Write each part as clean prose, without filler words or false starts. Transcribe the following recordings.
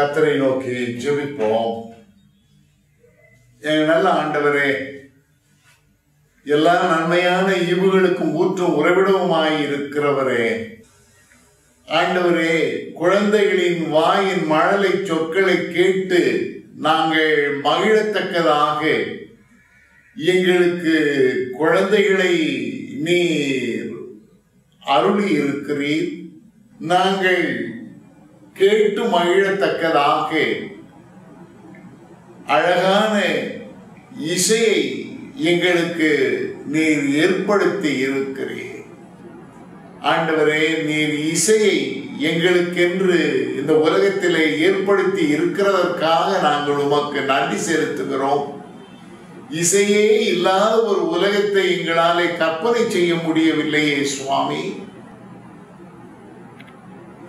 கர்த்தரை நோக்கி ஜெபிப்போம். எங்கள் நல்ல ஆண்டவரே, எல்லா நன்மையான ஈவுகளுக்கும் ஊற்றும் உறவிடவுமாய் இருக்கிறவரே, ஆண்டவரே, குழந்தைகளின் வாயின் மழலை சொற்களை கேட்டு நாங்கள் மகிழத்தக்கதாக எங்களுக்கு குழந்தைகளை நீர் அருளி இருக்கிறீர். நாங்கள் கேட்டு மகிழத்தக்கதாக அழகான இசையை எங்களுக்கு நீர் ஏற்படுத்தி இருக்கிறீர். ஆண்டவரே, நீர் இசையை எங்களுக்கென்று இந்த உலகத்திலே ஏற்படுத்தி இருக்கிறதற்காக நாங்கள் உமக்கு நன்றி செலுத்துகிறோம். இசையே இல்லாத ஒரு உலகத்தை எங்களாலே கற்பனை செய்ய முடியவில்லையே சுவாமி.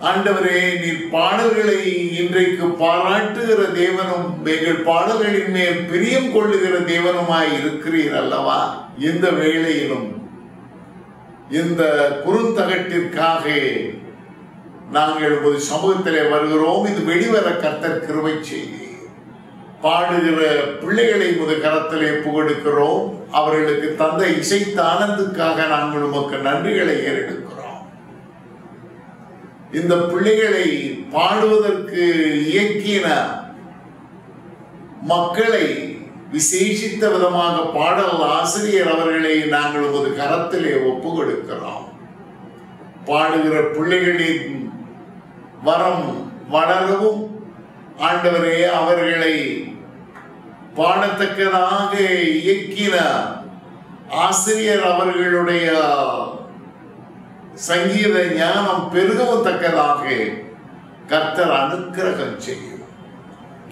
ஆண்டவரே, நீர் பாடல்களை இன்றைக்கு பாராட்டுகிற தேவனும் எங்கள் பாடல்களின் மேல் பிரியம் கொள்ளுகிற தேவனுமாய் இருக்கிறீர் அல்லவா? இந்த வேளையிலும் இந்த குறுந்தகட்டிற்காக நாங்கள் ஒரு சமூகத்திலே வருகிறோம். இது வெளிவர கர்த்தர் கிருபை செய்தி. பாடுகிற பிள்ளைகளை முதல் கரத்திலே புகழுக்கிறோம். அவர்களுக்கு தந்த இசை தானத்துக்காக நாங்கள் உமக்கு நன்றிகளை ஏறெடுக்கிறோம். இந்த பிள்ளைகளை பாடுவதற்கு இயக்கின மக்களை விசேஷித்த விதமாக பாடல் ஆசிரியர் அவர்களை நாங்கள் ஒரு கரத்திலே ஒப்பு கொடுக்கிறோம். பாடுகிற பிள்ளைகளின் வரம் வளரவும் ஆண்டவரே, அவர்களை பாடத்தக்கதாக இயக்கின ஆசிரியர் அவர்களுடைய சங்கீத ஞானம் பெருகவும் தக்கதாக கர்த்தர் அனுக்கிரகம் செய்யும்.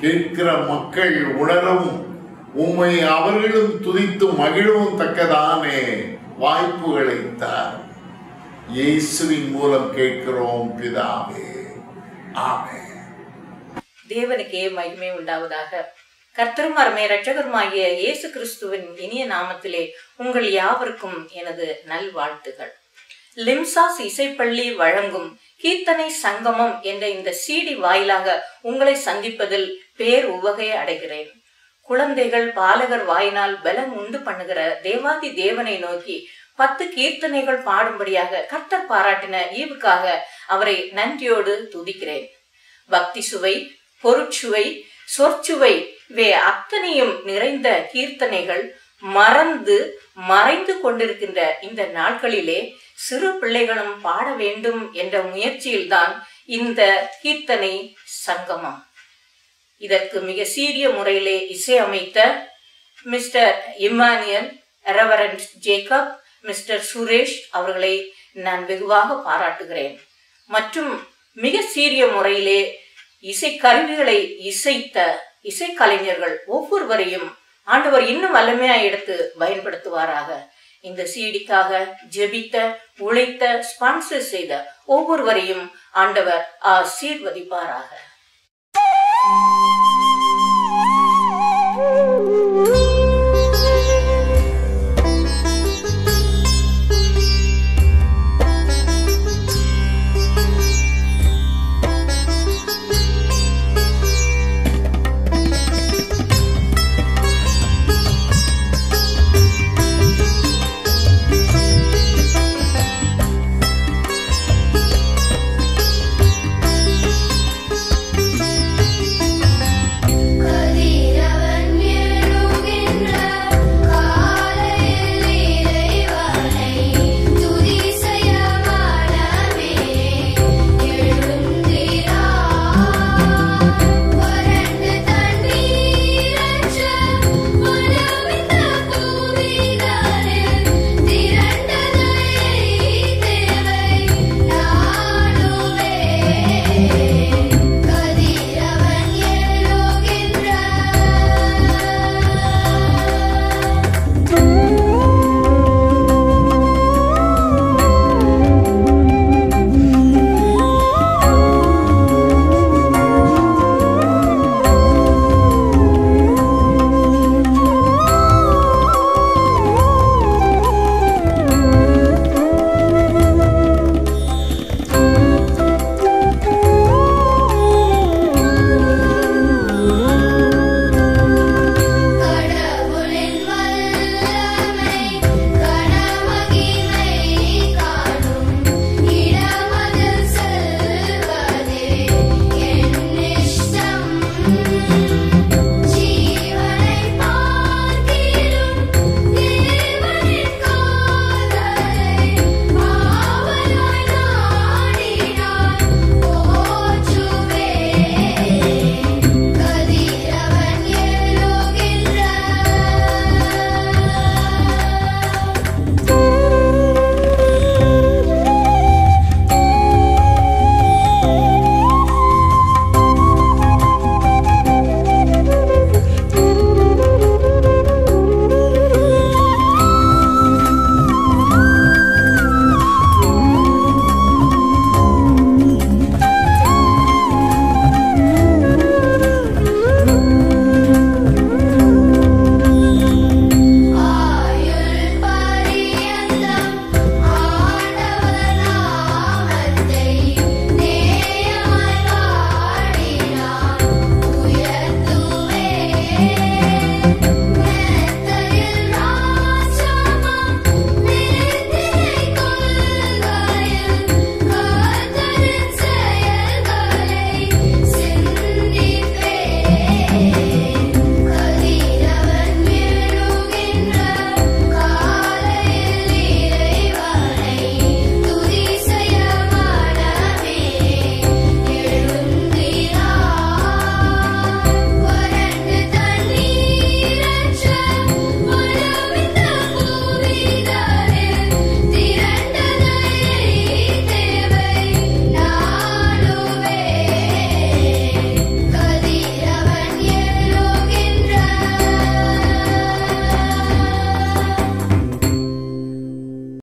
கேட்கிற மக்கள் உணரவும் உம்மை அவர்களும் துதித்து மகிழவும் தக்கதான வாய்ப்புகளை தார். இயேசுவின் மூலம் கேட்கிறோம் பிதாவே, ஆமென். தேவனுக்கே மகிமை உண்டாவதாக. கர்த்தரும் அருமை இரட்சகருமாகிய இயேசு கிறிஸ்துவின் இனிய நாமத்திலே உங்கள் யாவருக்கும் எனது நல்வாழ்த்துகள். லிம்சாஸ் இசைப்பள்ளி வழங்கும் கீர்த்தனை சங்கமம் என்ற இந்த CD வாயிலாக உங்களை சந்திப்பதில் பேர் உவகை அடைகிறேன். குழந்தைகள் பாலகர் வாயினால் பலம் உண்டு பண்ணுகிற தேவாதி தேவனை நோக்கி 10 கீர்த்தனைகள் பாடும்படியாக கர்த்தர் பாராட்டின ஈவுக்காக அவரை நன்றியோடு துதிக்கிறேன். பக்தி சுவை, பொருட்சுவை, சொற்சுவை இவை அத்தனையும் நிறைந்த கீர்த்தனைகள் மறைந்து கொண்டிருக்கின்ற இந்த நாட்களிலே சிறு பிள்ளைகளும் பாட வேண்டும் என்ற முயற்சியில்தான் இந்த கீர்த்தனை சங்கமம். இதற்கு மிக சீரிய முறையிலே இசையமைத்த mister Immanuel, reverend Jacob, mister Suresh அவர்களை நான் வெகுவாக பாராட்டுகிறேன். மற்றும் மிக சீரிய முறையிலே இசைக்கருவிகளை இசைத்த இசைக்கலைஞர்கள் ஒவ்வொருவரையும் ஆண்டவர் இன்னும் வல்லமையா எடுத்து பயன்படுத்துவாராக. இந்த CDக்காக ஜெபித்த, உழைத்த, ஸ்பான்சர் செய்த ஒவ்வொருவரையும் ஆண்டவர் ஆசீர்வதிப்பாராக.